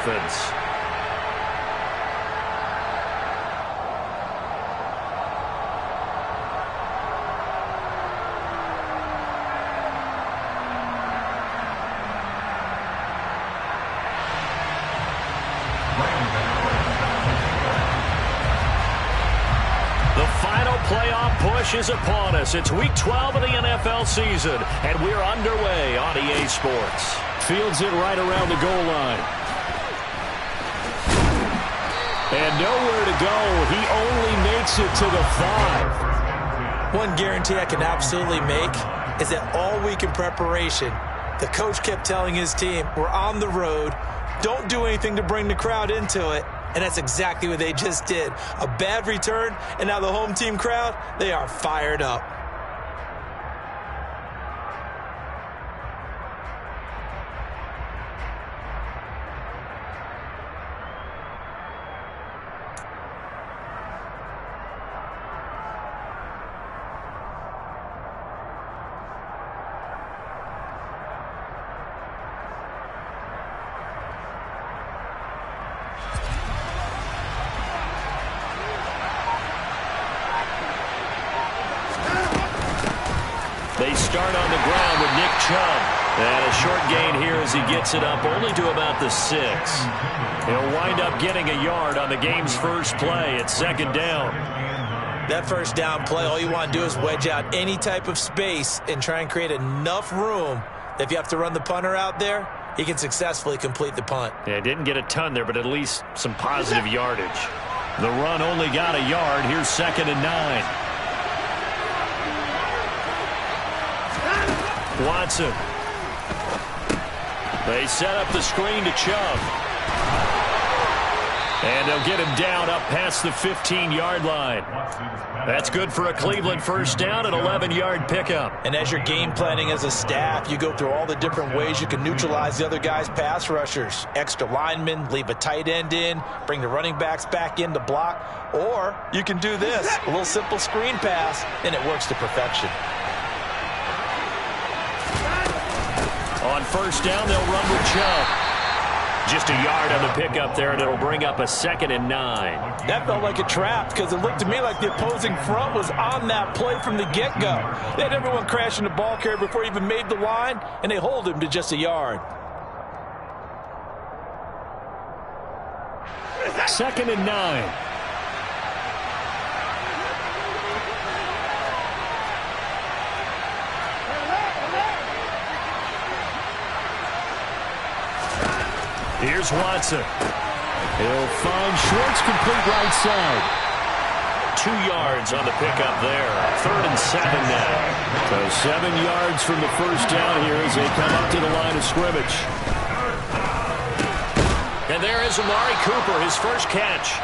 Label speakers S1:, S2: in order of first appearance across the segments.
S1: Dolphins.
S2: Playoff push is upon us. It's week 12 of the NFL season, and we're underway on EA Sports.
S1: Fields it right around the goal line. And nowhere to go. He only makes it to the 5.
S3: One guarantee I can absolutely make is that all week in preparation, the coach kept telling his team, we're on the road, don't do anything to bring the crowd into it. And that's exactly what they just did. A bad return, and now the home team crowd, they are fired up.
S2: They start on the ground with Nick Chubb. And a short gain here as he gets it up only to about the 6. He'll wind up getting a yard on the game's first play at 2nd down.
S3: That first down play, all you want to do is wedge out any type of space and try and create enough room that if you have to run the punter out there, he can successfully complete the punt.
S2: Yeah, didn't get a ton there, but at least some positive yardage. The run only got a yard. Here's 2nd and 9. Watson. They set up the screen to Chubb. And they'll get him down up past the 15-yard line. That's good for a Cleveland first down, an 11-yard pickup.
S3: And as you're game planning as a staff, you go through all the different ways you can neutralize the other guy's pass rushers. Extra linemen, leave a tight end in, bring the running backs back in to block. Or you can do this, a little simple screen pass, and it works to perfection.
S2: On first down, they'll run with Chubb. Just a yard on the pickup there, and it'll bring up a 2nd and 9.
S3: That felt like a trap because it looked to me like the opposing front was on that play from the get-go. They had everyone crashing the ball carrier before he even made the line, and they hold him to just a yard.
S1: 2nd and 9.
S2: Here's Watson.
S1: He'll find Schwartz, complete right side.
S2: 2 yards on the pickup there. 3rd and 7 now.
S1: So 7 yards from the first down here as they come up to the line of scrimmage.
S2: And there is Amari Cooper, his first catch.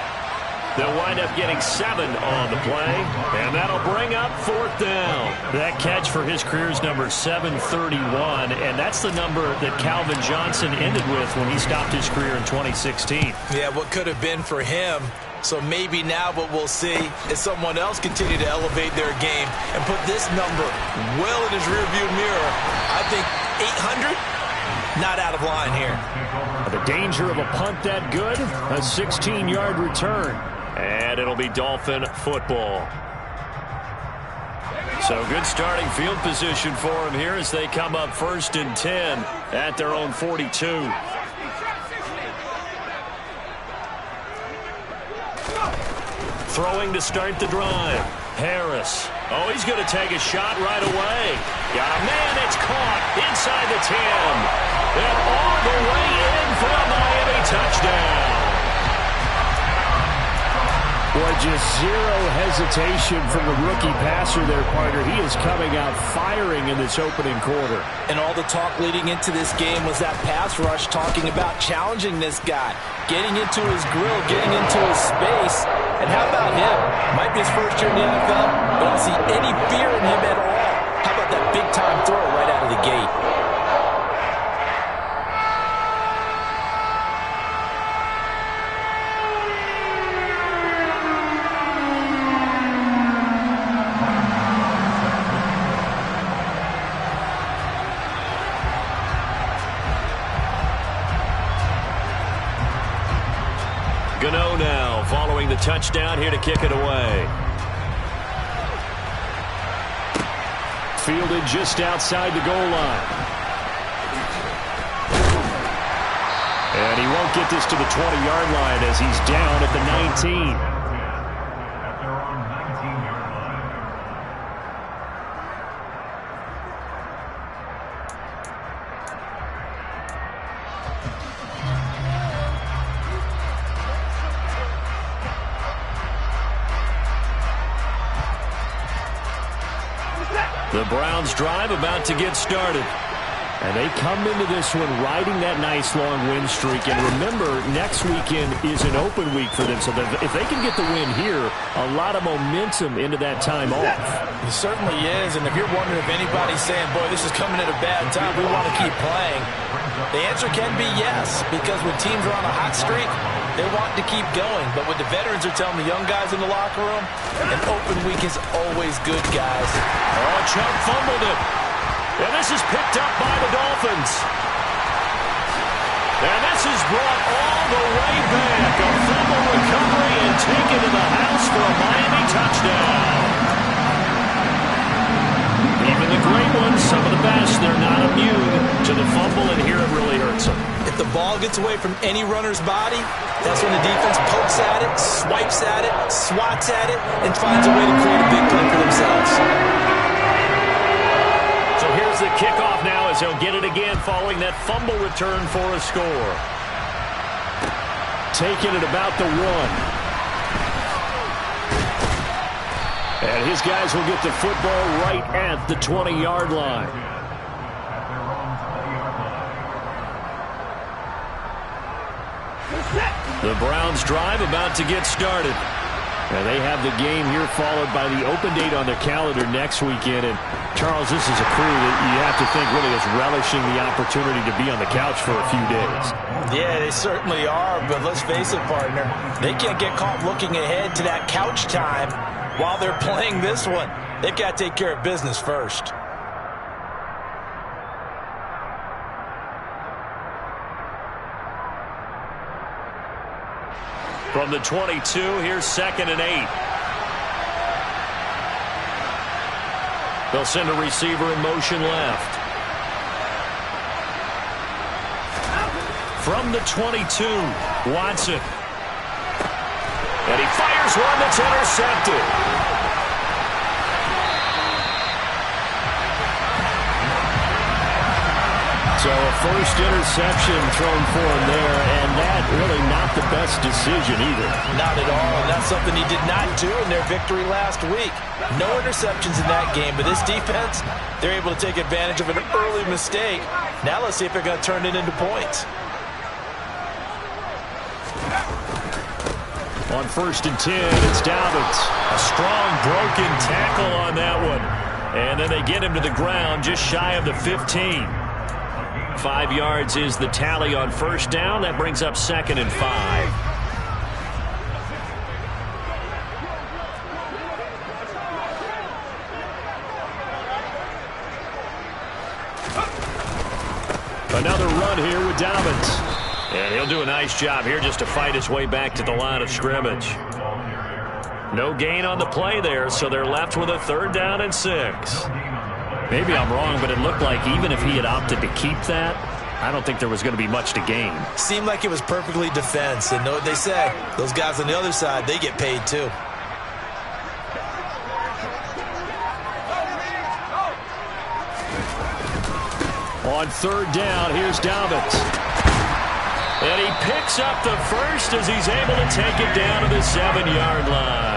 S2: They'll wind up getting 7 on the play, and that'll bring up 4th down. That catch for his career is number 731, and that's the number that Calvin Johnson ended with when he stopped his career in 2016.
S3: Yeah, what could have been for him. So maybe now what we'll see is someone else continue to elevate their game and put this number well in his rearview mirror. I think 800, not out of line here.
S1: The danger of a punt that good, a 16-yard return.
S2: And it'll be Dolphin football. So good starting field position for him here as they come up 1st and 10 at their own 42. Throwing to start the drive. Harris. Oh, he's going to take a shot right away. Got a man, it's caught inside the 10. And all the way in for a Miami touchdown.
S1: Boy, just zero hesitation from the rookie passer there, partner. He is coming out firing in this opening quarter.
S3: And all the talk leading into this game was that pass rush talking about challenging this guy, getting into his grill, getting into his space. And how about him? Might be his first year in the NFL, but I don't see any fear in him at all. How about that big-time throw right out of the gate?
S2: Gano now following the touchdown here to kick it away.
S1: Fielded just outside the goal line. And he won't get this to the 20-yard line as he's down at the 19.
S2: The Browns drive about to get started.
S1: And they come into this one riding that nice long win streak. And remember, next weekend is an open week for them. So that if they can get the win here, a lot of momentum into that time off.
S3: It certainly is. And if you're wondering if anybody's saying, boy, this is coming at a bad time, we want to keep playing, the answer can be yes. Because when teams are on a hot streak, they want to keep going. But what the veterans are telling the young guys in the locker room, an open week is always good, guys.
S2: Oh, Chubb fumbled it. And this is picked up by the Dolphins. And this is brought all the way back. A fumble recovery and taken to the house for a Miami touchdown. Even the great ones, some of the best, they're not immune to the fumble, and here it really hurts them.
S3: If the ball gets away from any runner's body, that's when the defense pokes at it, swipes at it, swats at it, and finds a way to create a big play for themselves.
S2: So here's the kickoff now as he'll get it again following that fumble return for a score.
S1: Taking it about the 1. And his guys will get the football right at the 20-yard line.
S2: The Browns drive about to get started.
S1: And they have the game here followed by the open date on their calendar next weekend. And, Charles, this is a crew that you have to think really is relishing the opportunity to be on the couch for a few days.
S3: Yeah, they certainly are. But let's face it, partner, they can't get caught looking ahead to that couch time while they're playing this one. They've got to take care of business first.
S2: From the 22, here's 2nd and 8. They'll send a receiver in motion left. From the 22, Watson. And he fires one that's intercepted.
S1: So a first interception thrown for him there, and that really not the best decision either.
S3: Not at all, and that's something he did not do in their victory last week. No interceptions in that game, but this defense, they're able to take advantage of an early mistake. Now let's see if they're going to turn it into points.
S1: On 1st and 10, it's Dobbins.
S2: A strong broken tackle on that one. And then they get him to the ground just shy of the 15. 5 yards is the tally on 1st down. That brings up 2nd and 5.
S1: Another run here with Dobbins.
S2: And he'll do a nice job here just to fight his way back to the line of scrimmage. No gain on the play there, so they're left with a 3rd down and 6.
S1: Maybe I'm wrong, but it looked like even if he had opted to keep that, I don't think there was going to be much to gain.
S3: Seemed like it was perfectly defense, and know what they say, those guys on the other side, they get paid too.
S1: On 3rd down, here's Dobbins.
S2: And he picks up the first as he's able to take it down to the 7-yard line.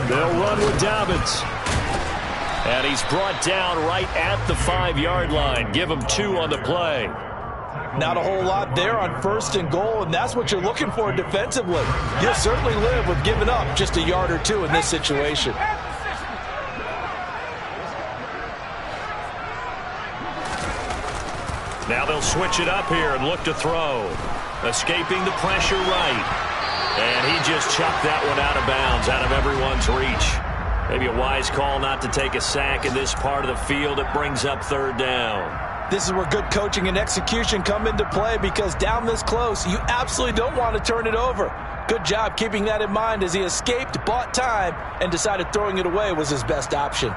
S1: They'll run with Dobbins.
S2: And he's brought down right at the 5-yard line. Give him 2 on the play.
S3: Not a whole lot there on 1st and goal, and that's what you're looking for defensively. You'll certainly live with giving up just a yard or 2 in this situation.
S2: Now they'll switch it up here and look to throw. Escaping the pressure right. And he just chucked that one out of bounds, out of everyone's reach. Maybe a wise call not to take a sack in this part of the field. It brings up third down.
S3: This is where good coaching and execution come into play, because down this close, you absolutely don't want to turn it over. Good job keeping that in mind as he escaped, bought time, and decided throwing it away was his best option.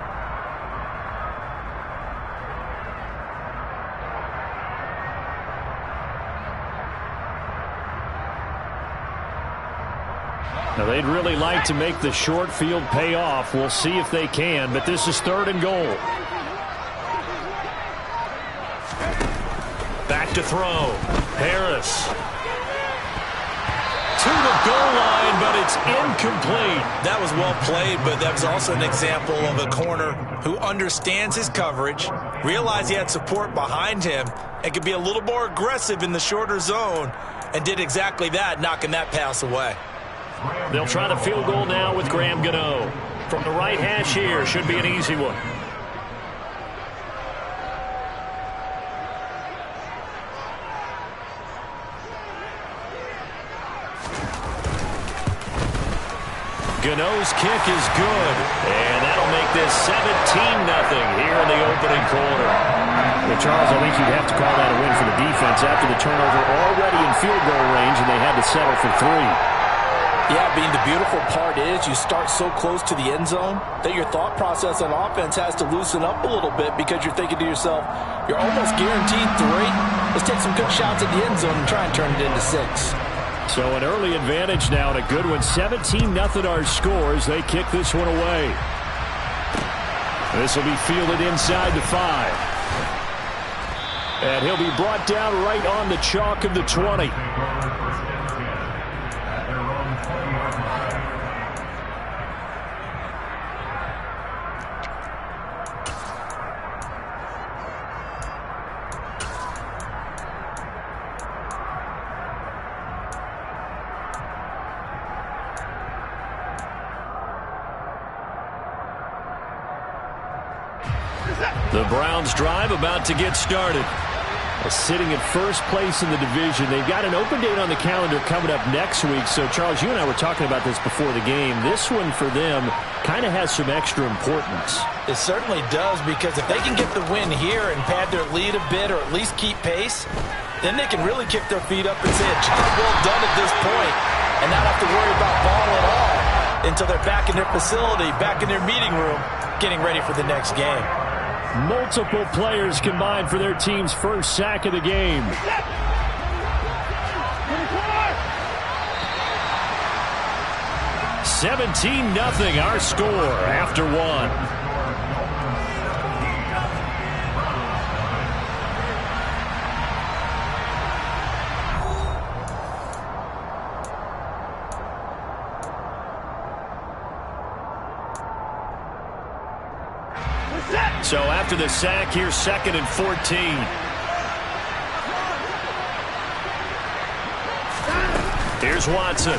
S1: Now, they'd really like to make the short field pay off. We'll see if they can, but this is 3rd and goal.
S2: Back to throw. Harris. To the goal line, but it's incomplete.
S3: That was well played, but that was also an example of a corner who understands his coverage, realized he had support behind him, and could be a little more aggressive in the shorter zone, and did exactly that, knocking that pass away.
S2: They'll try the field goal now with Graham Gano. From the right hash here, should be an easy one. Gano's kick is good, and that'll make this 17-0 here in the opening quarter.
S1: Well, Charles, I think you'd have to call that a win for the defense after the turnover already in field goal range, and they had to settle for 3.
S3: Yeah, Bean, the beautiful part is you start so close to the end zone that your thought process on offense has to loosen up a little bit, because you're thinking to yourself, you're almost guaranteed 3. Let's take some good shots at the end zone and try and turn it into 6.
S1: So an early advantage now and a good one. 17-0 our scores. They kick this one away. This will be fielded inside the 5. And he'll be brought down right on the chalk of the 20.
S2: The Browns drive about to get started.
S1: Sitting at first place in the division. They've got an open date on the calendar coming up next week. So, Charles, you and I were talking about this before the game. This one for them kind of has some extra importance.
S3: It certainly does, because if they can get the win here and pad their lead a bit, or at least keep pace, then they can really kick their feet up and say a job well done at this point, and not have to worry about ball at all until they're back in their facility, back in their meeting room, getting ready for the next game.
S1: Multiple players combined for their team's first sack of the game.
S2: 17-0 our score after 1. So after the sack, here's 2nd and 14. Here's Watson.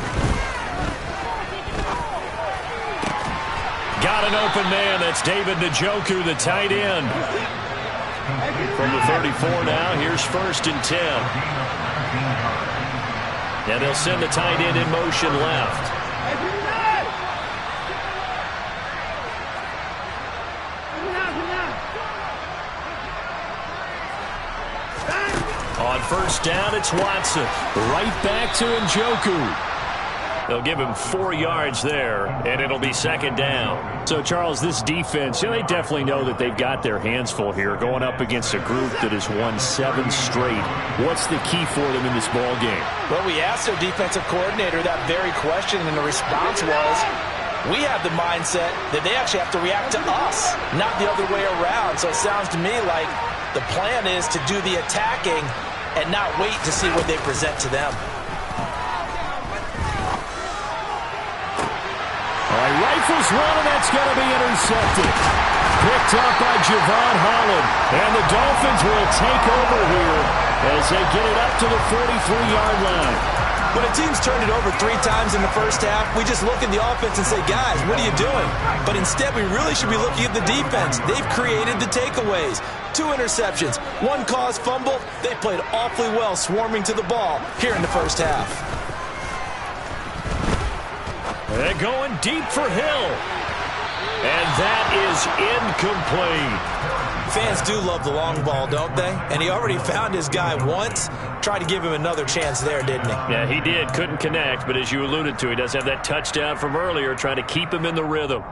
S2: Got an open man. That's David Njoku, the tight end. From the 34 now, here's 1st and 10. And they'll send the tight end in motion left. On 1st down, it's Watson. Right back to Njoku. They'll give him 4 yards there, and it'll be 2nd down.
S1: So, Charles, this defense, they definitely know that they've got their hands full here, going up against a group that has won 7 straight. What's the key for them in this ball game?
S3: Well, we asked their defensive coordinator that very question, and the response was, we have the mindset that they actually have to react to us, not the other way around. So it sounds to me like the plan is to do the attacking and not wait to see what they present to them.
S1: All right, rifles one, and that's going to be intercepted. Picked up by Javon Holland. And the Dolphins will take over here as they get it up to the 43-yard line.
S3: When a team's turned it over 3 times in the first half, we just look at the offense and say, guys, what are you doing? But instead, we really should be looking at the defense. They've created the takeaways. 2 interceptions, 1 caused fumble. They played awfully well swarming to the ball here in the first half.
S2: They're going deep for Hill. And that is incomplete.
S3: Fans do love the long ball, don't they? And he already found his guy once. Tried to give him another chance there, didn't he?
S2: Yeah, he did. Couldn't connect, but as you alluded to, he does have that touchdown from earlier, trying to keep him in the rhythm.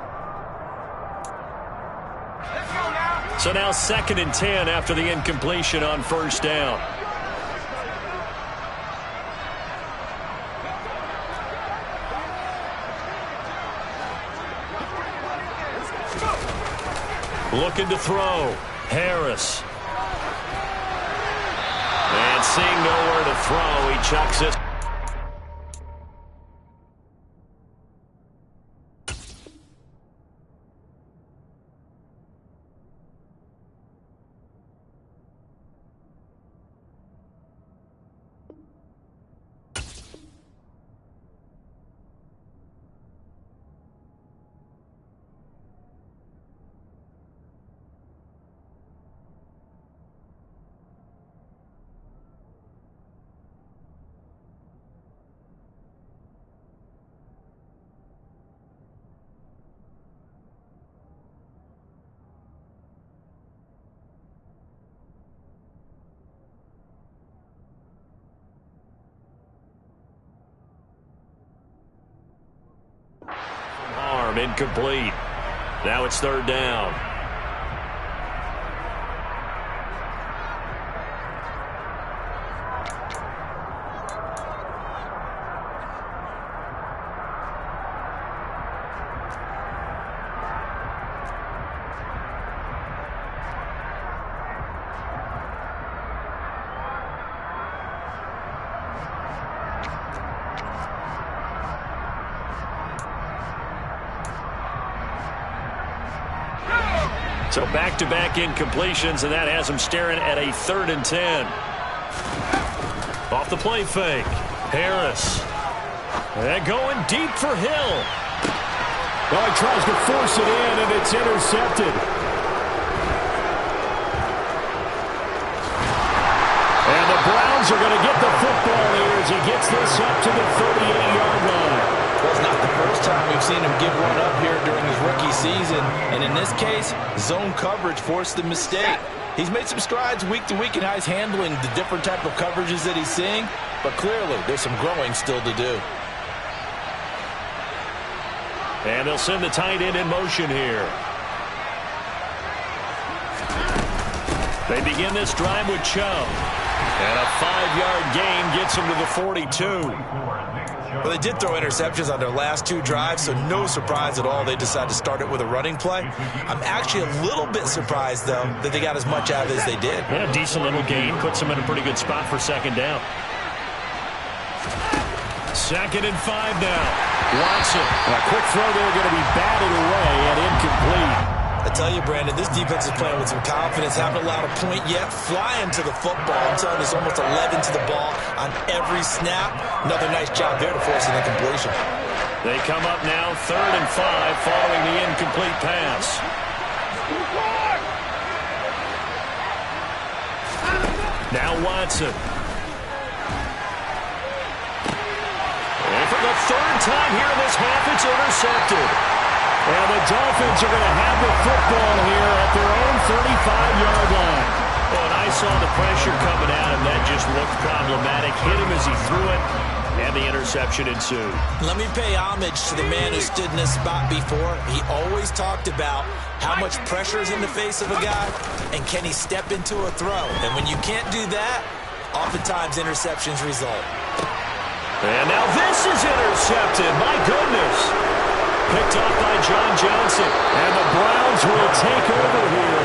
S2: So now 2nd and 10 after the incompletion on first down. Looking to throw. Harris. And seeing nowhere to throw, he chucks it. Incomplete. Now it's 3rd down. So back-to-back incompletions, and that has him staring at a 3rd and 10. Off the play fake. Harris. And going deep for Hill.
S1: Well, he tries to force it in, and it's intercepted. And the Browns are going to get the football here as he gets this up to the 38-yard line.
S3: Well, it's not the first time we've seen him give one up here during his rookie season. And in this case, zone coverage forced the mistake. He's made some strides week to week in how he's handling the different type of coverages that he's seeing. But clearly, there's some growing still to do.
S2: And they'll send the tight end in motion here. They begin this drive with Chubb. And a 5-yard gain gets him to the 42.
S3: Well, they did throw interceptions on their last 2 drives, so no surprise at all they decided to start it with a running play. I'm actually a little bit surprised, though, that they got as much out of it as they did.
S2: Yeah, decent little gain. Puts them in a pretty good spot for 2nd down. 2nd and 5 now. Watson.
S1: A quick throw there going to be batted away and incomplete.
S3: I tell you, Brandon, this defense is playing with some confidence. Haven't allowed a point yet. Flying to the football. I'm telling you, there's almost 11 to the ball on every snap. Another nice job there to force an incompletion.
S2: They come up now 3rd and 5 following the incomplete pass. Now Watson. And for the 3rd time here in this half, it's intercepted.
S1: And the Dolphins are going to have the football here at their own 35-yard line.
S2: Well, and I saw the pressure coming at him. That just looked problematic. Hit him as he threw it, and the interception ensued.
S3: Let me pay homage to the man who stood in this spot before. He always talked about how much pressure is in the face of a guy, and can he step into a throw. And when you can't do that, oftentimes interceptions result.
S2: And now this is intercepted. My goodness. Picked off by John Johnson.
S1: And the Browns will take over here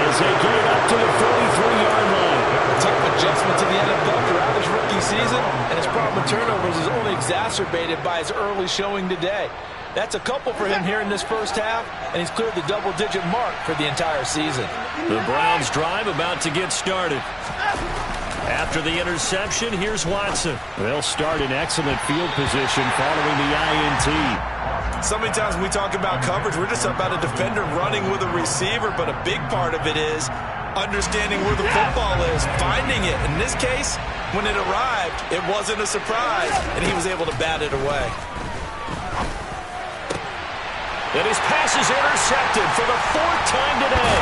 S1: as they get it up to the 33-yard line.
S3: A tough adjustment to the NFL throughout his rookie season, and his problem with turnovers is only exacerbated by his early showing today. That's a couple for him here in this first half, and he's cleared the double-digit mark for the entire season.
S2: The Browns drive about to get started. After the interception, here's Watson.
S1: They'll start in excellent field position following the INT.
S3: So many times when we talk about coverage, we're just about a defender running with a receiver, but a big part of it is understanding where the football is, finding it. In this case, when it arrived, it wasn't a surprise, and he was able to bat it away.
S2: And his pass is intercepted for the 4th time today.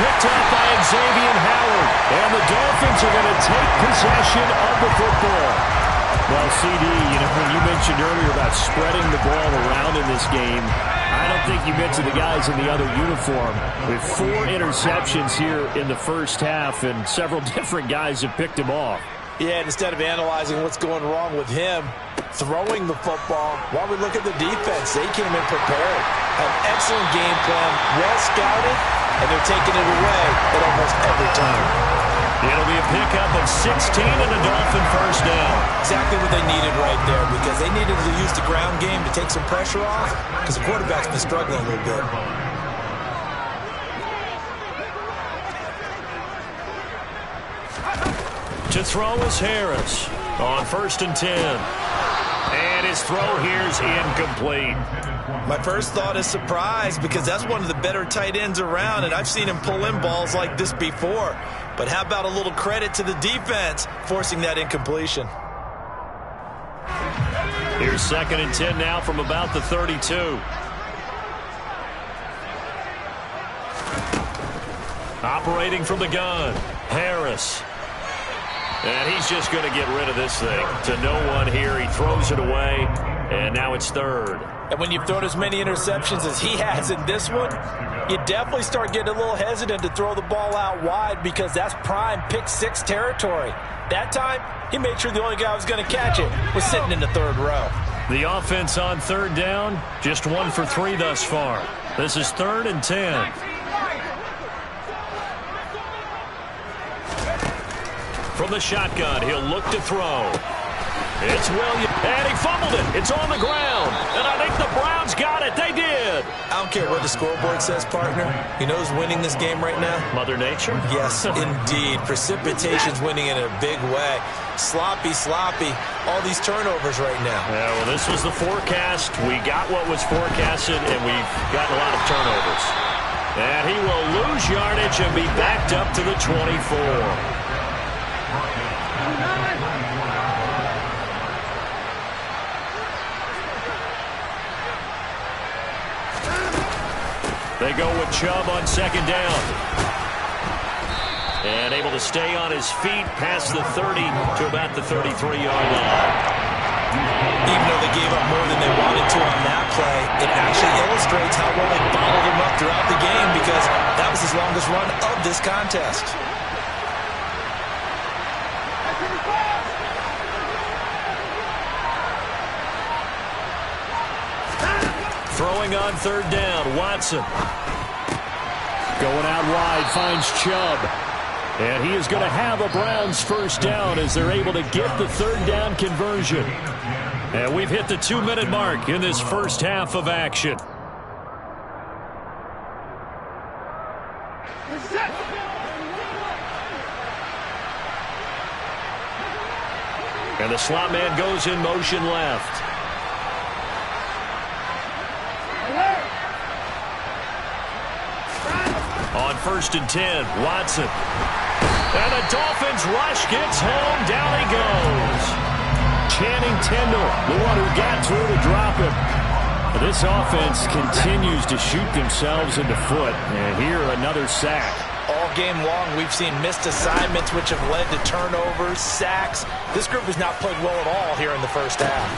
S2: Picked up by Xavier Howard. And the Dolphins are going to take possession of the football. Well, CD, when you mentioned earlier about spreading the ball around in this game, I don't think you mentioned the guys in the other uniform. With 4 interceptions here in the first half, and several different guys have picked him off.
S3: Yeah, and instead of analyzing what's going wrong with him throwing the football, while we look at the defense, they came in prepared. An excellent game plan, well scouted, and they're taking it away at almost every time.
S2: It'll be a pickup of 16 and a Dolphin first down.
S3: Exactly what they needed right there, because they needed to use the ground game to take some pressure off, because the quarterback's been struggling a little bit.
S2: To throw is Harris on 1st and 10. And his throw here's incomplete.
S3: My first thought is surprise, because that's one of the better tight ends around, and I've seen him pull in balls like this before. But how about a little credit to the defense forcing that incompletion?
S2: Here's 2nd and 10 now from about the 32. Operating from the gun, Harris. And he's just going to get rid of this thing to no one here. He throws it away, and now it's 3rd.
S3: And when you've thrown as many interceptions as he has in this one, you definitely start getting a little hesitant to throw the ball out wide, because that's prime pick 6 territory. That time, he made sure the only guy who was going to catch it was sitting in the 3rd row.
S2: The offense on 3rd down, just 1 for 3 thus far. This is 3rd and 10. From the shotgun, he'll look to throw. It's Williams, and he fumbled it. It's on the ground, and I think the Browns got it. They did.
S3: I don't care what the scoreboard says, partner. You know who's winning this game right now?
S2: Mother Nature?
S3: Yes, indeed. Precipitation's winning in a big way. Sloppy, all these turnovers right now.
S2: Yeah, well, this was the forecast. We got what was forecasted, and we've got a lot of turnovers. And he will lose yardage and be backed up to the 24. They go with Chubb on 2nd down. And able to stay on his feet past the 30 to about the 33-yard line.
S3: Even though they gave up more than they wanted to on that play, it actually illustrates how well they bottled him up throughout the game, because that was his longest run of this contest.
S2: Throwing on 3rd down, Watson.
S1: Going out wide, finds Chubb. And he is going to have a Browns first down as they're able to get the 3rd down conversion.
S2: And we've hit the 2-minute mark in this first half of action. And the slot man goes in motion left. On 1st and 10, Watson. And the Dolphins rush gets home. Down he goes.
S1: Channing Tindall, the one who got through to drop him. This offense continues to shoot themselves in the foot. And here, another sack.
S3: All game long, we've seen missed assignments, which have led to turnovers, sacks. This group has not played well at all here in the first half.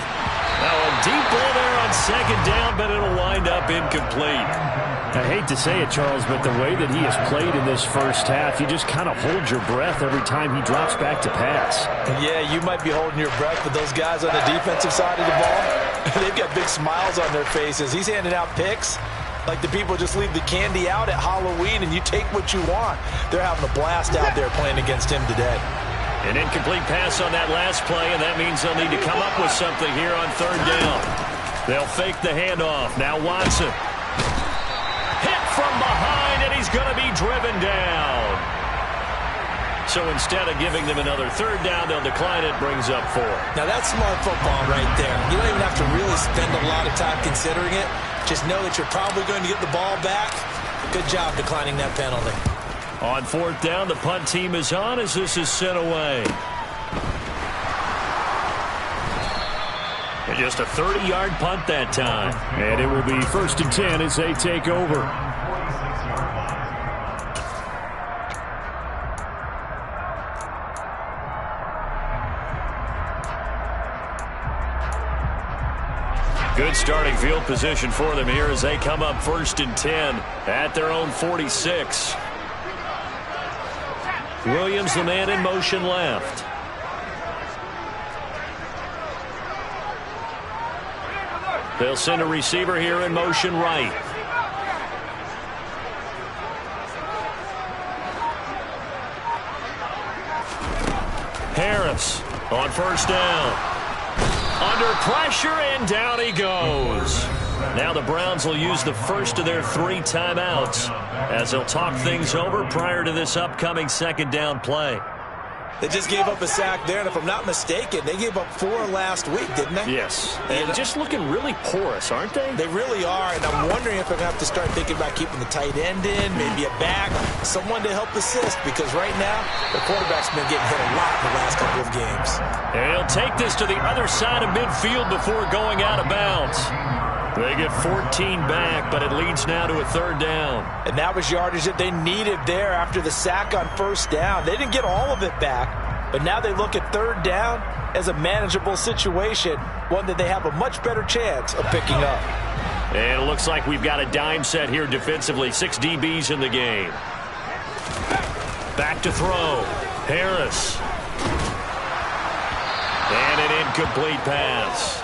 S2: Now a deep ball there on 2nd down, but it'll wind up incomplete.
S1: I hate to say it, Charles, but the way that he has played in this first half, you just kind of hold your breath every time he drops back to pass.
S3: Yeah, you might be holding your breath, but those guys on the defensive side of the ball, they've got big smiles on their faces. He's handing out picks like the people just leave the candy out at Halloween and you take what you want. They're having a blast out there playing against him today.
S2: An incomplete pass on that last play, and that means they'll need to come up with something here on 3rd down. They'll fake the handoff. Now Watson. From behind, and he's going to be driven down. So instead of giving them another 3rd down, they'll decline it, brings up 4.
S3: Now that's smart football right there. You don't even have to really spend a lot of time considering it. Just know that you're probably going to get the ball back. Good job declining that penalty.
S2: On 4th down, the punt team is on as this is sent away. And just a 30-yard punt that time.
S1: And it will be 1st and 10 as they take over.
S2: Good starting field position for them here as they come up 1st and 10 at their own 46. Williams, the man in motion left. They'll send a receiver here in motion right. Harris on 1st down. Under pressure, and down he goes. Now the Browns will use the first of their 3 timeouts as they'll talk things over prior to this upcoming 2nd down play.
S3: They just gave up a sack there, and if I'm not mistaken, they gave up 4 last week, didn't they?
S1: Yes. And just looking really porous, aren't they?
S3: They really are, and I'm wondering if they're going to have to start thinking about keeping the tight end in, maybe a back, someone to help assist, because right now, the quarterback's been getting hit a lot in the last couple of games.
S2: And he'll take this to the other side of midfield before going out of bounds. They get 14 back, but it leads now to a 3rd down.
S3: And that was yardage that they needed there after the sack on 1st down. They didn't get all of it back, but now they look at 3rd down as a manageable situation, one that they have a much better chance of picking up.
S2: And it looks like we've got a dime set here defensively. 6 DBs in the game. Back to throw. Harris. And an incomplete pass.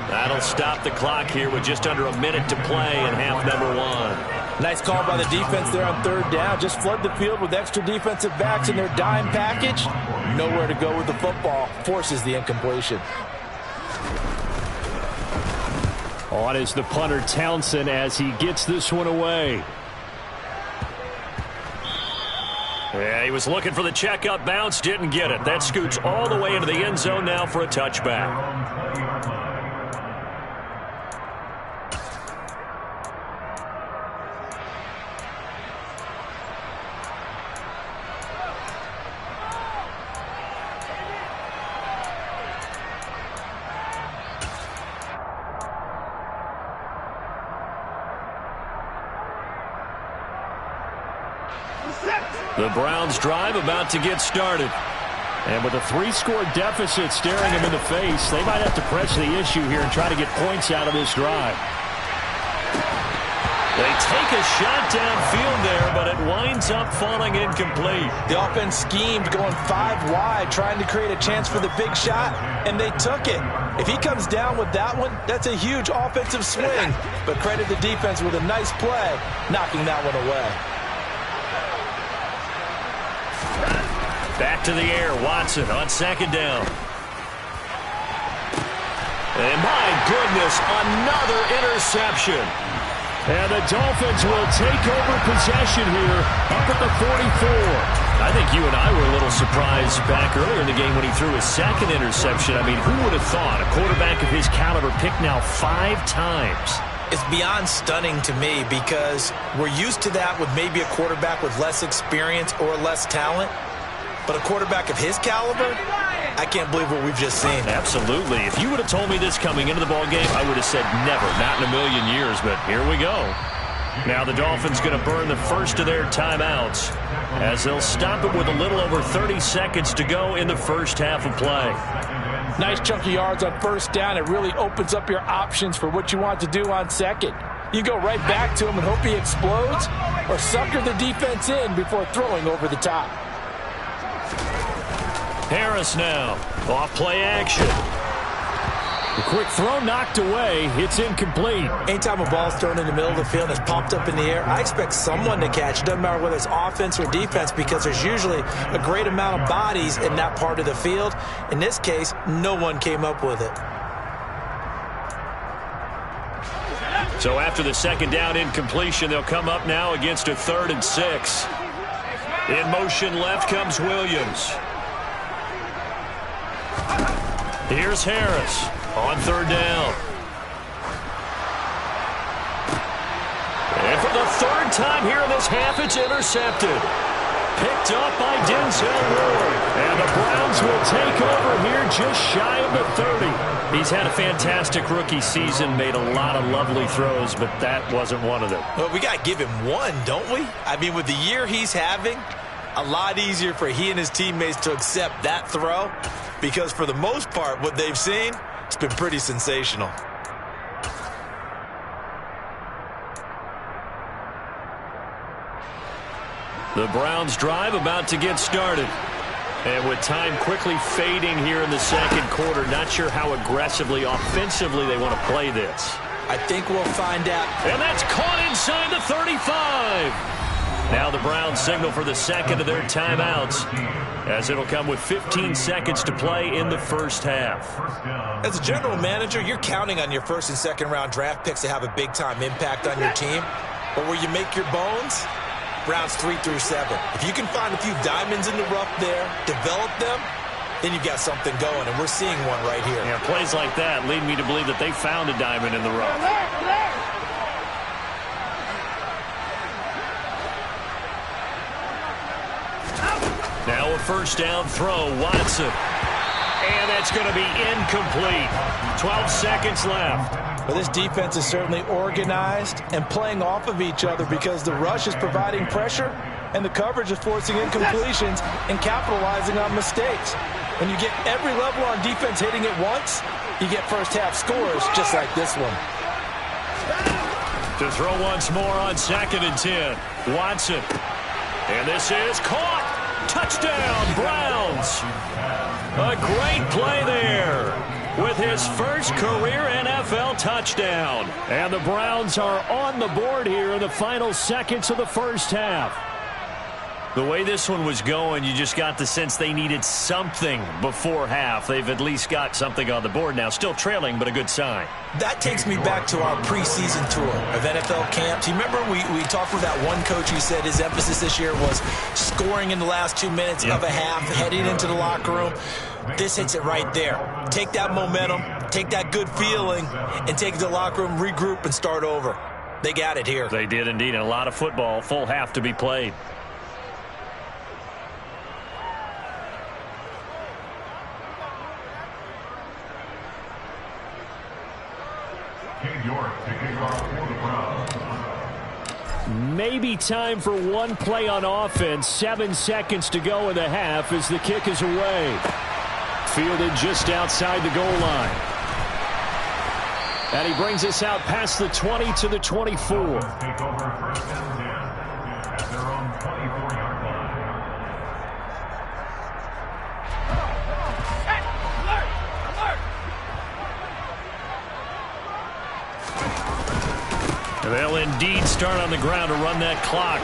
S2: That'll stop the clock here with just under a minute to play in half number 1.
S3: Nice call by the defense there on 3rd down. Just flood the field with extra defensive backs in their dime package. Nowhere to go with the football. Forces the incompletion.
S1: On is the punter Townsend as he gets this one away.
S2: Yeah, he was looking for the checkup bounce, didn't get it. That scoots all the way into the end zone now for a touchback. The Browns drive about to get started.
S1: And with a 3-score deficit staring them in the face, they might have to press the issue here and try to get points out of this drive.
S2: They take a shot downfield there, but it winds up falling incomplete.
S3: The offense schemed going 5 wide, trying to create a chance for the big shot, and they took it. If he comes down with that one, that's a huge offensive swing. But credit the defense with a nice play, knocking that one away.
S2: Back to the air, Watson on 2nd down. And my goodness, another interception.
S1: And the Dolphins will take over possession here up at the 44.
S2: I think you and I were a little surprised back earlier in the game when he threw his 2nd interception. I mean, who would have thought a quarterback of his caliber picked now 5 times?
S3: It's beyond stunning to me because we're used to that with maybe a quarterback with less experience or less talent. But a quarterback of his caliber, I can't believe what we've just seen.
S2: Absolutely. If you would have told me this coming into the ballgame, I would have said never, not in a million years, but here we go. Now the Dolphins going to burn the first of their timeouts as they'll stop it with a little over 30 seconds to go in the first half of play.
S3: Nice chunky yards on 1st down. It really opens up your options for what you want to do on 2nd. You go right back to him and hope he explodes or sucker the defense in before throwing over the top.
S2: Harris now, off play action.
S1: The quick throw knocked away. It's incomplete.
S3: Anytime a ball's thrown in the middle of the field and it's popped up in the air, I expect someone to catch. It doesn't matter whether it's offense or defense because there's usually a great amount of bodies in that part of the field. In this case, no one came up with it.
S2: So after the 2nd down incompletion, they'll come up now against a 3rd and 6. In motion left comes Williams. Here's Harris on 3rd down. And for the 3rd time here in this half, it's intercepted.
S1: picked up by Denzel Ward. And the Browns will take over here just shy of the 30. He's had a fantastic rookie season, made a lot of lovely throws, but that wasn't one of them.
S3: Well, we got to give him one, don't we? I mean, with the year he's having, a lot easier for he and his teammates to accept that throw, because for the most part, what they've seen, it's been pretty sensational.
S1: The Browns drive about to get started. And with time quickly fading here in the second quarter, not sure how aggressively, offensively they want to play this.
S3: I think we'll find out.
S1: And that's caught inside the 35. Now the Browns signal for the second of their timeouts, as it'll come with 15 seconds to play in the first half.
S3: As a general manager, you're counting on your first and second round draft picks to have a big-time impact on your team. But where you make your bones, rounds 3 through 7. If you can find a few diamonds in the rough there, develop them, then you've got something going, and we're seeing one right here.
S1: Yeah, plays like that lead me to believe that they found a diamond in the rough. Now a first down throw, Watson. And that's going to be incomplete. 12 seconds left.
S3: Well, this defense is certainly organized and playing off of each other because the rush is providing pressure and the coverage is forcing incompletions and capitalizing on mistakes. When you get every level on defense hitting it once, you get first half scores just like this one.
S1: To throw once more on 2nd and 10. Watson. And this is caught. Touchdown, Browns. A great play there with his first career NFL touchdown. And the Browns are on the board here in the final seconds of the first half. The way this one was going, you just got the sense they needed something before half. They've at least got something on the board now. Still trailing, but a good sign.
S3: That takes me back to our preseason tour of NFL camps. You remember we talked with that one coach who said his emphasis this year was scoring in the last 2 minutes of a half, heading into the locker room. This hits it right there. Take that momentum, take that good feeling, and take it to the locker room, regroup, and start over. They got it here.
S1: They did indeed. And a lot of football, full half to be played. Maybe time for one play on offense. 7 seconds to go in the half as the kick is away. Fielded just outside the goal line. And he brings us out past the 20 to the 24. They'll indeed start on the ground to run that clock.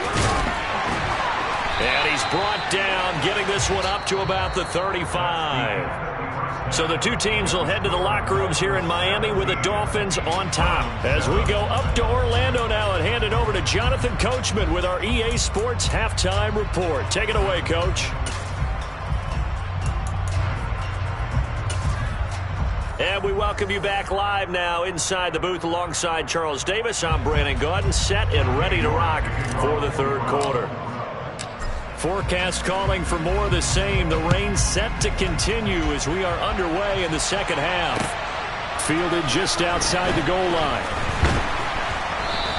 S1: And he's brought down, getting this one up to about the 35. So the two teams will head to the locker rooms here in Miami with the Dolphins on top. As we go up to Orlando now and hand it over to Jonathan Coachman with our EA Sports Halftime Report. Take it away, Coach. And we welcome you back live now inside the booth alongside Charles Davis. I'm Brandon Gaudin, set and ready to rock for the third quarter. Forecast calling for more of the same. The rain set to continue as we are underway in the second half. Fielded just outside the goal line.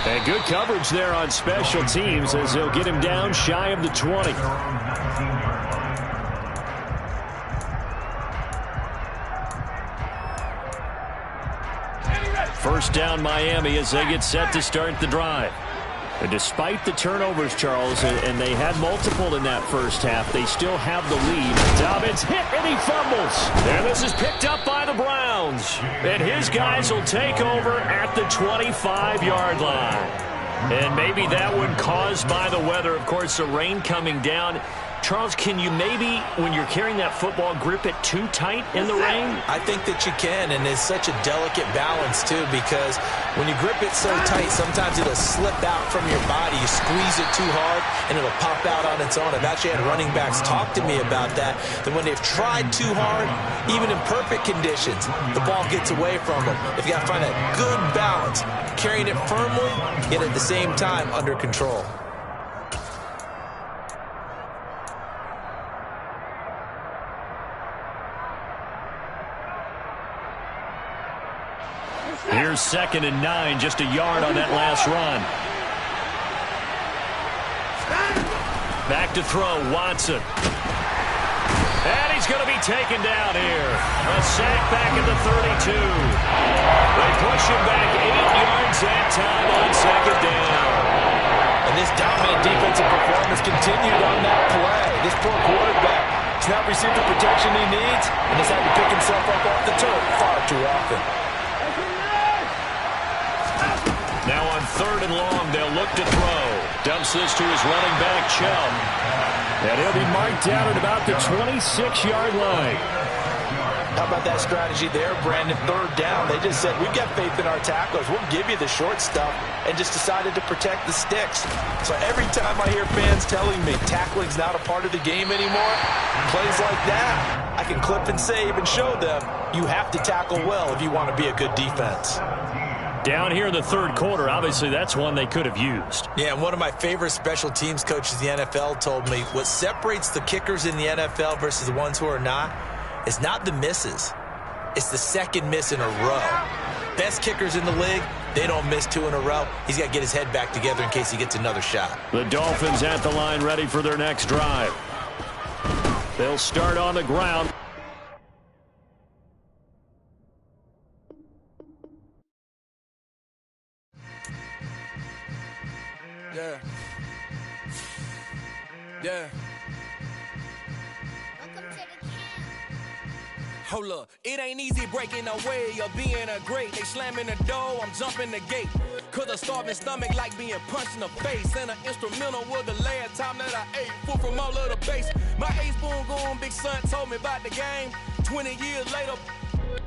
S1: And good coverage there on special teams as they'll get him down shy of the 20. First down Miami as they get set to start the drive. And despite the turnovers, Charles, and they had multiple in that first half, they still have the lead. Dobbins hit and he fumbles. And this is picked up by the Browns. And his guys will take over at the 25-yard line. And maybe that one caused by the weather. Of course, the rain coming down. Charles, can you maybe, when you're carrying that football, grip it too tight in the rain?
S3: I think that you can, and it's such a delicate balance, too, because when you grip it so tight, sometimes it'll slip out from your body. You squeeze it too hard, and it'll pop out on its own. I've actually had running backs talk to me about that when they've tried too hard, even in perfect conditions, the ball gets away from them. If you got to find that good balance, carrying it firmly, yet at the same time under control.
S1: Here's 2nd and 9, just a yard on that last run. Back to throw, Watson. And he's going to be taken down here. A sack back at the 32. They push him back 8 yards that time on 2nd down.
S3: And this dominant defensive performance continued on that play. This poor quarterback has not received the protection he needs and has had to pick himself up off the turf far too often.
S1: Now on 3rd and long, they'll look to throw. Dumps this to his running back, Chubb. And he'll be marked down at about the 26-yard line.
S3: How about that strategy there, Brandon? 3rd down. They just said, we've got faith in our tacklers. We'll give you the short stuff, and just decided to protect the sticks. So every time I hear fans telling me tackling's not a part of the game anymore, plays like that, I can clip and save and show them you have to tackle well if you want to be a good defense.
S1: Down here in the 3rd quarter, obviously that's one they could have used.
S3: Yeah, and one of my favorite special teams coaches in the NFL told me what separates the kickers in the NFL versus the ones who are not is not the misses. It's the 2nd miss in a row. Best kickers in the league, they don't miss 2 in a row. He's got to get his head back together in case he gets another shot.
S1: The Dolphins at the line ready for their next drive. They'll start on the ground.
S4: Yeah. Yeah. Hold up, it ain't easy breaking away or being a great. They slamming the door, I'm jumping the gate. Cause a starving stomach like being punched in the face. And an instrumental was the last time that I ate. Food from all of the base. My ace boom goon, big son told me about the game. 20 years later,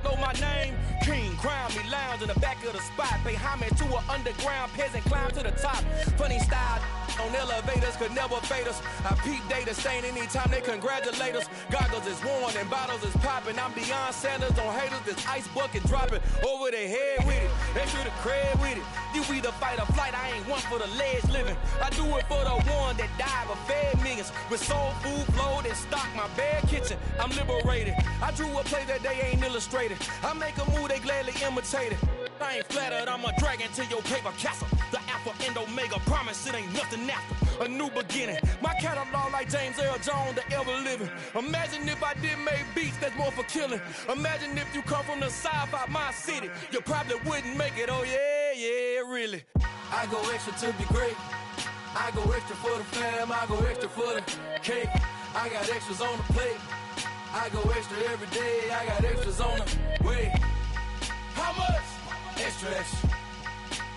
S4: know my name. King, crown me, lounge in the back of the spot. Pay homage to an underground peasant, climb to the top. Funny style on elevators could never fade us. I peep data stain anytime they congratulate us. Goggles is worn and bottles is popping. I'm Deion Sanders on haters, this ice bucket dropping over their head with it. They should have cred with it. You either fight or flight, I ain't one for the ledge living. I do it for the one that died but fed millions. With soul food flowed and stock my bare kitchen. I'm liberated. I drew a play that they ain't illustrated. I make a move, they gladly imitate it. I ain't flattered, I'm a dragon to your paper castle. The Alpha and Omega, promise it ain't nothing after. A new beginning. My catalog like James Earl Jones, the ever living. Imagine if I did make beats that's more for killing. Imagine if you come from the south out my city. You probably wouldn't make it, oh yeah, really. I go extra to be great. I go extra for the fam, I go extra for the cake. I got extras on the plate. I go extra every day, I got extras on the way. How much? Extra, extra.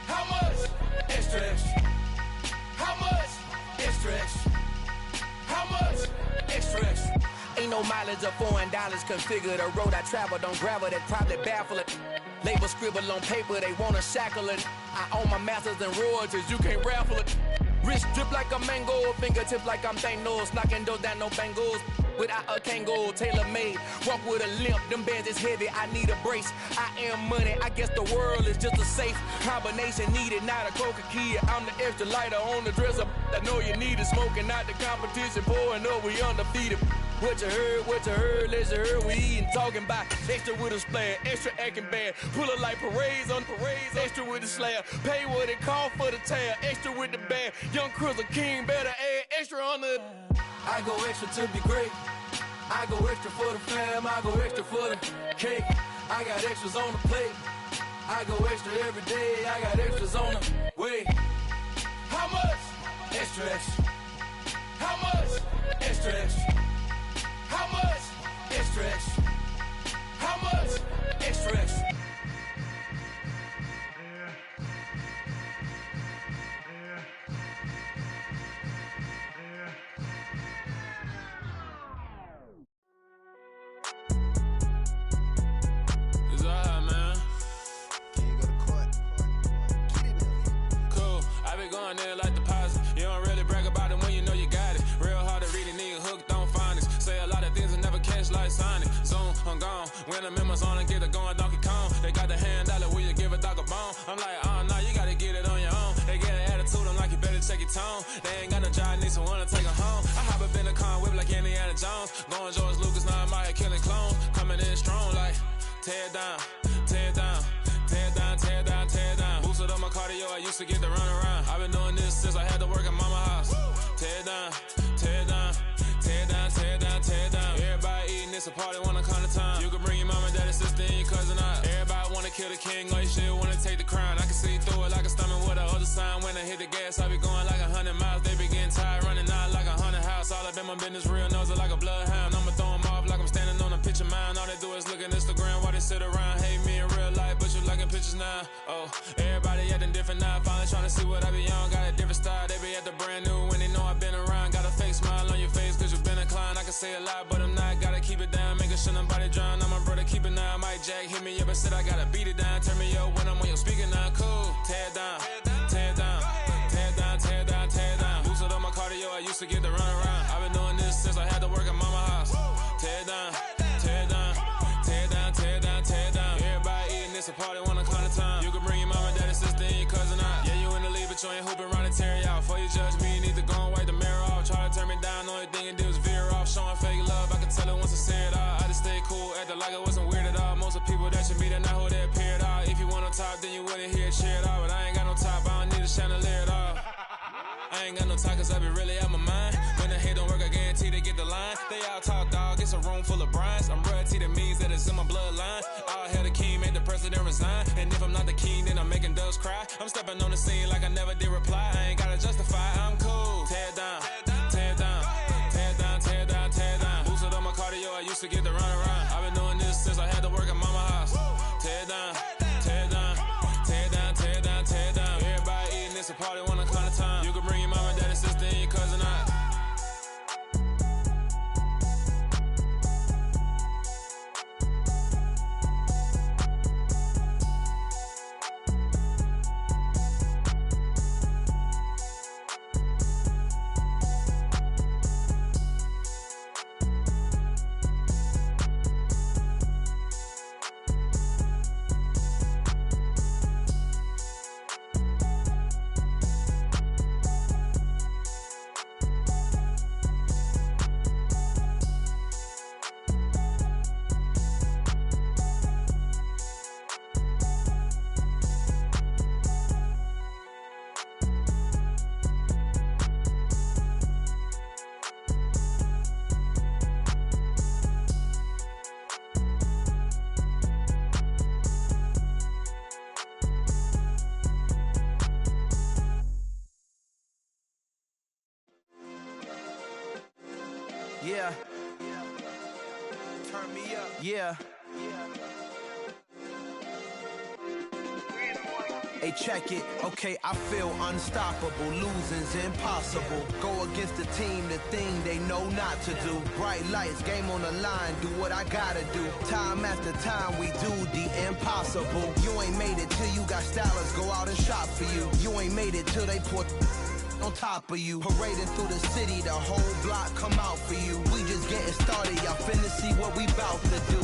S4: How much? Extra, extra. How much? Extra, extra. How much? Extra, extra. Ain't no mileage of $4 configure the road I travel. Don't gravel, that probably baffle it. Label scribble on paper, they wanna shackle it. I own my masters and royalties, you can't raffle it. Wrist drip like a mango, fingertip like I'm Thanos. Knocking those down, no bangles. Without a Kangol, tailor-made. Walk with a limp, them bands is heavy, I need a brace. I am money, I guess the world is just a safe combination needed, not a coca key. I'm the extra lighter on the dresser. I know you need it, smoking out the competition, pouring up, we undefeated. What you heard, let's hear we eatin', talking about extra with a splash, extra acting bad, pull it like parades on parades, extra with the slab, pay what it cost for the tab, extra with the bag, young Crizzle King better add extra on the. I go extra to be great, I go extra for the fam, I go extra for the cake, I got extras on the plate, I go extra every day, I got extras on the way. How much? Extra, extra. How much? Extra, extra. How much? Extra, extra. How much? Extra, extra. It's alright, man. Can you go to court? Cool. I been going there like deposit. You don't really brag about it when you know you got it. Real hard to read a nigga hooked on finance. Say a lot of things and never catch like Sonic. Zoom, I'm gone. When I'm in my zone and get it going Donkey Kong. They got the hand dollar, will you give a dog a bone? I'm like, oh no, you gotta get it on your own. They get an attitude, I'm like, you better check your tone. They ain't got no job, need someone to take her home. I hop up in a car, whip like Indiana Jones. Going George Lucas, now I'm out here killing clones. Coming in strong like, tear down, tear down, tear down, tear
S5: to get the run around. I've been doing this since I had to work at mama house. Tear it down, tear it down, tear it down, tear it down, tear it down. Everybody eating, it's a party, wanna come to time. You can bring your mama, daddy, sister, and your cousin out. Everybody wanna kill the king, or you shit wanna take the crown. I can see through it like a stomach with a other sign. When I hit the gas, I be going like 100 miles. They be getting tired, running out like 100 house. All up in my business, real nose like a bloodhound. I'ma throw them off like I'm standing on a picture mound. All they do is look at Instagram while they sit around. Hate me in real life, but you liking pictures now. Oh, everybody acting different now. Finally trying to see what I be on. Got a different style, they be at the brand new when they know I've been around. Got a fake smile on your face cause you been inclined. I can say a lot, but I'm not. Gotta keep it down, making sure nobody drown. I'm my brother, keep it now. Mike Jack hit me up and said I gotta beat it down. Turn me up when I'm on your speaker now. Cool, tear it down, tear it down, tear it down, tear it down, tear it down. Boosted up my cardio, I used to get the run around. I've been doing this since I had to work at mama house. Tear it down, tear it down, tear it down, tear it down, tear it down. Everybody eating, it's a party, wanna come to time. You can bring your mama, daddy, sister, and your cousin out. Yeah, you in the lead, but you ain't hooping around and tear it out. Before you judge me, you need to go and wipe the mirror off. Try to turn me down, only thing you did was veer off. Showing fake love, I can tell it once I say it all. I just stay cool, acting like it wasn't weird at all. Most of the people that you meet are not who they appear at all. If you want on top, then you wouldn't hear it cheer at all. But I ain't got no top, I don't need a chandelier at all. I ain't got no talk cause I be really out my mind. When the hate don't work, I guarantee they get the line. They all talk dog, it's a room full of brinds. I'm royalty, that means that it's in my bloodline. All hail the king, made the president resign. And if I'm not the king, then I'm making doves cry. I'm stepping on the scene like I never did reply. I ain't gotta justify, I'm cool. Tear it down, tear it down, tear it down, tear it down, tear it down. Boosted up my cardio, I used to get the run around. I've been doing this since I had to work at mama house. Tear it down, tear it down, tear it down, tear it down, tear it down. Everybody eating, it's a party, wanna come to time. You can bring your mama, daddy, sister, and your cousin out.
S4: Yeah. Turn me up. Yeah. Hey, check it. Okay, I feel unstoppable. Losing's impossible. Go against the team, the thing they know not to do. Bright lights, game on the line. Do what I gotta do. Time after time, we do the impossible. You ain't made it till you got stylers go out and shop for you. You ain't made it till they put on top of you. Parading through the city, the whole block come out for you. We just getting started, y'all finna see what we bout to do.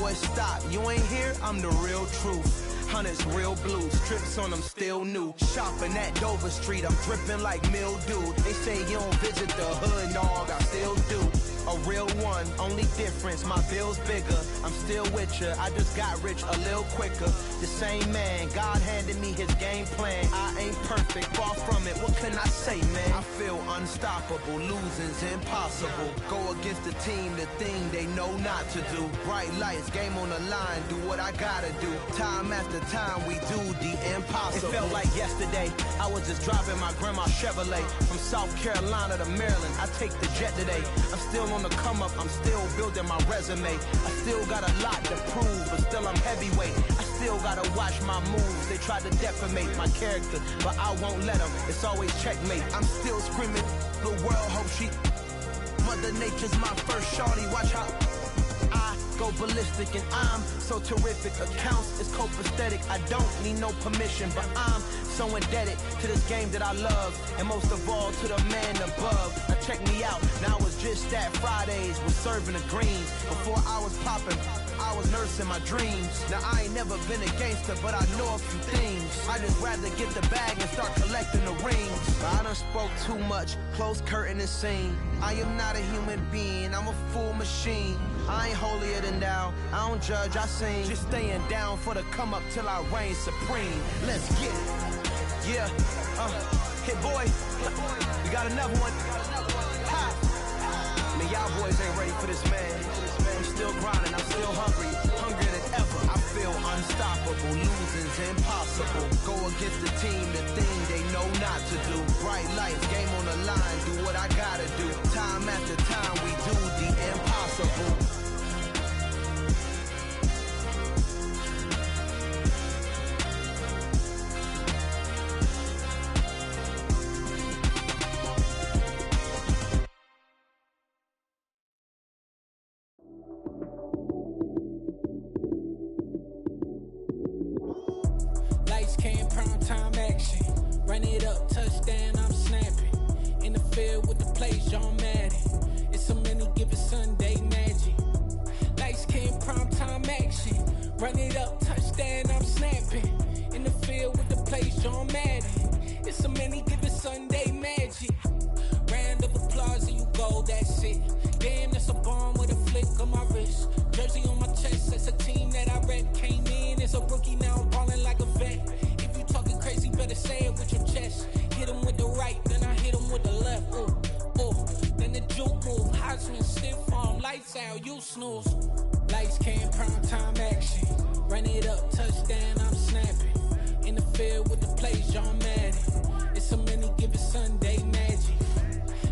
S4: Boy, stop, you ain't here, I'm the real truth. Hunters, real blue, strips on them still new. Shopping at Dover Street, I'm dripping like mildew. They say you don't visit the hood, dog, I still do. A real one, only difference, my bill's bigger. I'm still with ya, I just got rich a little quicker. The same man, God handed me his game plan. I ain't perfect, far from it, what can I say, man? I feel unstoppable, losing's impossible. Go against the team, the thing they know not to do. Bright lights, game on the line, do what I gotta do. Time after time, we do the impossible. It felt like yesterday, I was just driving my grandma's Chevrolet. From South Carolina to Maryland, I take the jet today. I'm still on the come up, I'm still building my resume. I still got a lot to prove, but still I'm heavyweight. I still gotta watch my moves. They try to defamate my character, but I won't let them. It's always checkmate. I'm still screaming, the world hope she. Mother Nature's my first shorty, watch how I go ballistic and I'm so terrific. Accounts is copacetic, I don't need no permission, but I'm so indebted to this game that I love, and most of all to the man above. Now check me out, now it's just that Fridays was serving the greens. Before I was popping, I was nursing my dreams. Now I ain't never been a gangster, but I know a few things. I just rather get the bag and start collecting the rings. I done spoke too much, close curtain and scene. I am not a human being, I'm a full machine. I ain't holier than thou, I don't judge, I sing. Just staying down for the come up till I reign supreme. Let's get it. Yeah, hit boy, we got another one. Ha. Man, y'all boys ain't ready for this, man. I'm still grinding, I'm still hungry, hungrier than ever. I feel unstoppable, losing's impossible. Go against the team, the thing they know not to do. Bright lights, game on the line, do what I gotta do. Time after time, we do the impossible.
S6: Run it up, touchdown, I'm snapping. In the field with the plays, John Madden. It's so many given Sunday magic. Lights came prime time action. Run it up, touchdown, I'm snapping. In the field with the plays, John Madden. It's so many given Sunday magic. Round of applause and you go, that's it. Damn, that's a bomb with a flick on my wrist. Jersey on my chest, that's a team that I rep. Came in as a rookie, now I'm balling like a vet. Talking crazy, better say it with your chest. Hit him with the right, then I hit him with the left. Then the juke move, Heisman, stiff arm, lights out, you snooze. Lights came, prime time action. Run it up, touchdown, I'm snapping. In the field with the plays, John Madden. It's so many given Sunday magic.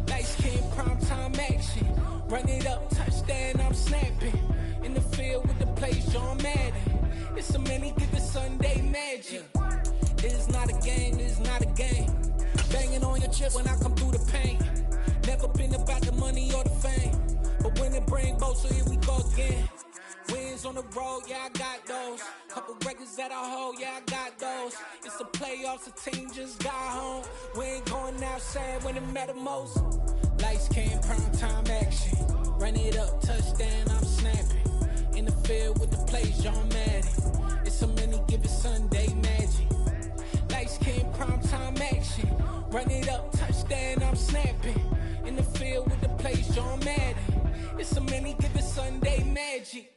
S6: Lights came, prime time action. Run it up, touchdown, I'm snapping. In the field with the plays, John Madden. It's so many given Sunday magic. It is not a game, it is not a game. Banging on your chip when I come through the pain. Never been about the money or the fame. But when it bring both, so here we go again. Wins on the road, yeah, I got those. Couple records that I hold, yeah, I got those. It's the playoffs, the team just got home. We ain't going outside when it matter most. Lights came, prime time action. Run it up, touchdown, I'm snapping. In the field with the plays, John Madden. It's so many given Sunday magic. Lights came, prime time action. Run it up, touchdown, I'm snapping. In the field with the plays, John Madden. It's so many given Sunday magic.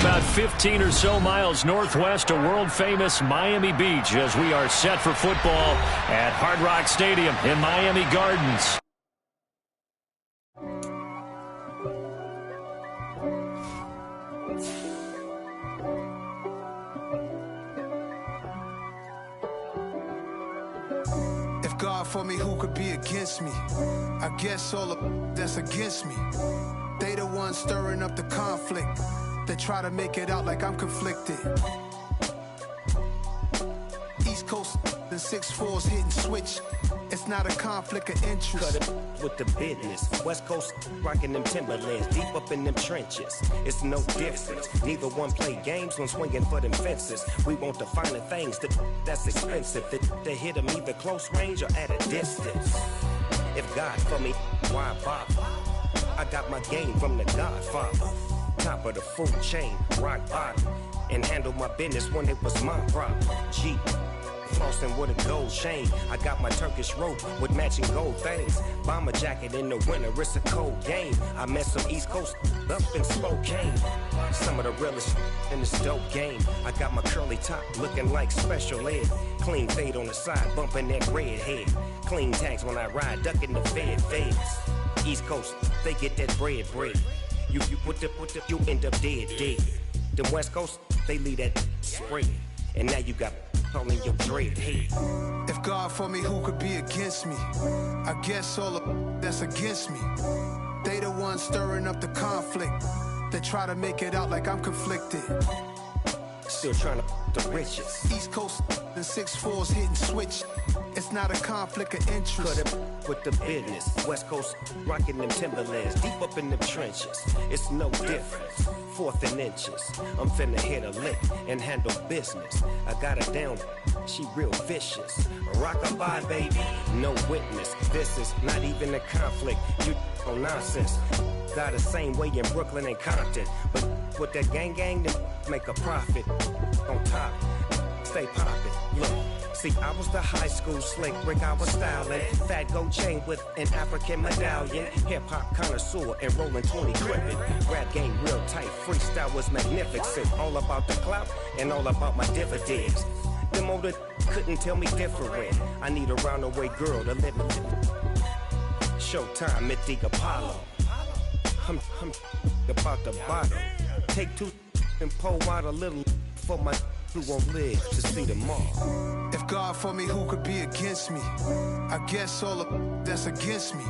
S1: About 15 or so miles northwest of world-famous Miami Beach as we are set for football at Hard Rock Stadium in Miami Gardens.
S7: If God for me, who could be against me? I guess all of that's against me. They the ones stirring up the conflict. They try to make it out like I'm conflicted. East Coast and 6'4s hitting switch. It's not a conflict of interest.
S8: Cut it with the business. West Coast rocking them Timberlands, deep up in them trenches. It's no difference. Neither one play games when swinging for them fences. We want the finer things that's expensive. They hit them either close range or at a distance. If God for me, why bother? I got my game from the Godfather. Top of the food chain, rock bottom. And handle my business when it was my problem. G. Flossing with a gold chain. I got my Turkish rope with matching gold things. Bomber jacket in the winter, it's a cold game. I met some East Coast up in Spokane. Some of the realest in this dope game. I got my curly top looking like special ed. Clean fade on the side, bumping that red head. Clean tags when I ride, ducking the feds. East Coast, they get that bread. You you end up dead. Then West Coast, they leave that spread. And now you got all in your dread head.
S7: If God for me, who could be against me? I guess all the that's against me. They the ones stirring up the conflict. They try to make it out like I'm conflicted.
S8: Still trying to the riches.
S7: East Coast and 6'4s hitting switch. It's not a conflict of interest.
S8: Cut it with the business. West Coast rocking them Timberlands, deep up in them trenches. It's no difference. 4th and inches. I'm finna hit a lick and handle business. I got her down, she real vicious. Rock-a-bye, baby, no witness. This is not even a conflict. You on nonsense. Got the same way in Brooklyn and Compton. But with that gang, then make a profit. On top, stay poppin'. Look. See, I was the high school slick Rick, I was styling. Fat gold chain with an African medallion. Hip-hop connoisseur and rolling 20 crippin'. Rap game real tight, freestyle was magnificent. All about the clout and all about my dividends. Them older couldn't tell me different. I need a roundaway girl to let me. Showtime at the Apollo. I'm about the bottom. Take 2 and pour out a little for my who won't live to see them all.
S7: If God for me, who could be against me? I guess all of that's against me.